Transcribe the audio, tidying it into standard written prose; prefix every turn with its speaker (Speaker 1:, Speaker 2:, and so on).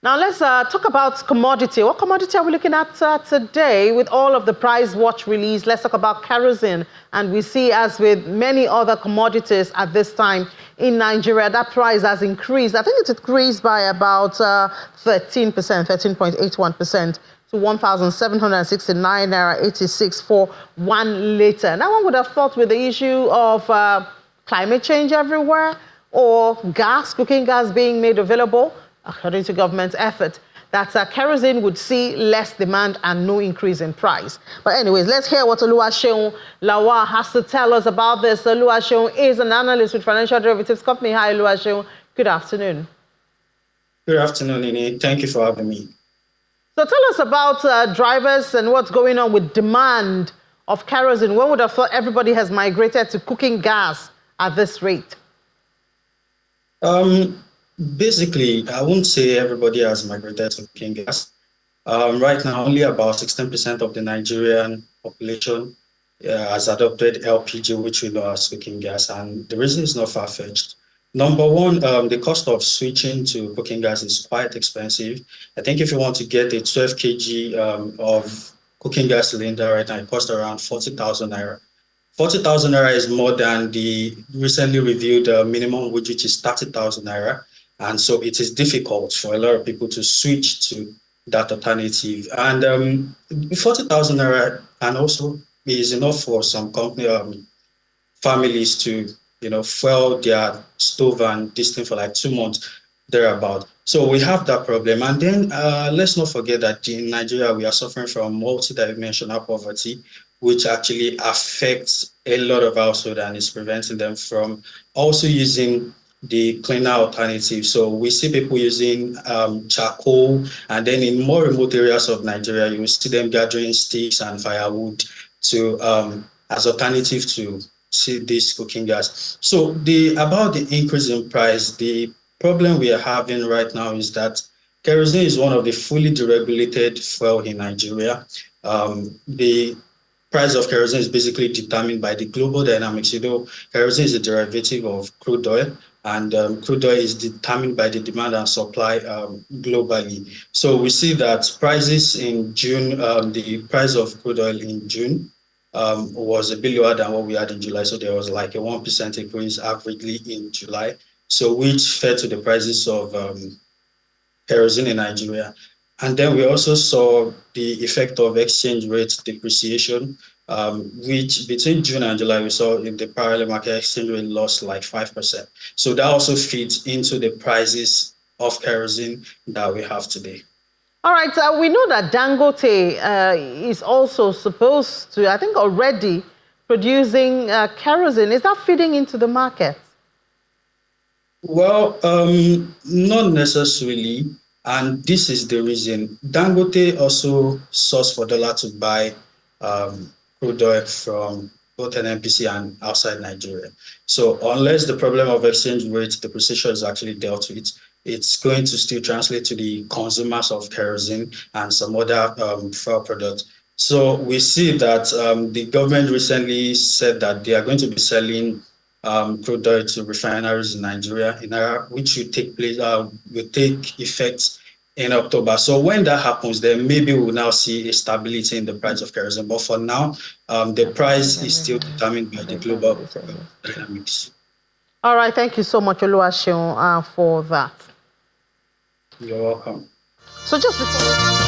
Speaker 1: Now let's talk about commodity. What commodity are we looking at today with all of the price watch release? Let's talk about kerosene. And we see, as with many other commodities at this time in Nigeria, that price has increased. I think it's increased by about 13%, 13.81% to 1,769 naira 86 for 1 litre. Now one would have thought, with the issue of climate change everywhere, or cooking gas being made available, according to government's effort, that kerosene would see less demand and no increase in price. But anyways, let's hear what Oluwaseun Lawal has to tell us about this. Oluwaseun is an analyst with Financial Derivatives Company. Hi, Oluwaseun. Good afternoon.
Speaker 2: Good afternoon, Nini. Thank you for having me.
Speaker 1: So tell us about drivers and what's going on with demand of kerosene. One would have thought everybody has migrated to cooking gas at this rate.
Speaker 2: Basically, I won't say everybody has migrated to cooking gas. Right now, only about 16% of the Nigerian population has adopted LPG, which we know as cooking gas, and the reason is not far-fetched. Number one, the cost of switching to cooking gas is quite expensive. I think if you want to get a 12 kg of cooking gas cylinder right now, it costs around 40,000 naira. 40,000 naira is more than the recently reviewed minimum wage, which is 30,000 naira. And so it is difficult for a lot of people to switch to that alternative. And 40,000 naira and also is enough for some company families to, fuel their stove and this thing for like 2 months, thereabout. So we have that problem. And then let's not forget that in Nigeria, we are suffering from multidimensional poverty, which actually affects a lot of households and is preventing them from also using the cleaner alternative. So we see people using charcoal, and then in more remote areas of Nigeria, you will see them gathering sticks and firewood to as alternative to see this cooking gas. So about the increase in price, the problem we are having right now is that kerosene is one of the fully deregulated fuel in Nigeria. The price of kerosene is basically determined by the global dynamics. Kerosene is a derivative of crude oil, and crude oil is determined by the demand and supply globally. So we see that prices in June, the price of crude oil in June was a bit lower than what we had in July. So there was like a 1% increase averagely in July, so which fed to the prices of kerosene in Nigeria. And then we also saw the effect of exchange rate depreciation, which between June and July, we saw in the parallel market exchange rate lost like 5%. So that also feeds into the prices of kerosene that we have today.
Speaker 1: All right, we know that Dangote is also supposed to, I think, already producing kerosene. Is that feeding into the market?
Speaker 2: Well, not necessarily. And this is the reason. Dangote also sourced for dollar to buy crude oil from both NNPC and outside Nigeria. So unless the problem of exchange rate depreciation is actually dealt with, it's going to still translate to the consumers of kerosene and some other fuel products. So we see that the government recently said that they are going to be selling crude oil to refineries in Nigeria, which will take effect in October. So when that happens, then maybe we'll now see a stability in the price of kerosene. But for now, the price is still determined by the global dynamics.
Speaker 1: All right, thank you so much, Oluwaseun, for that.
Speaker 2: You're welcome.
Speaker 1: So just before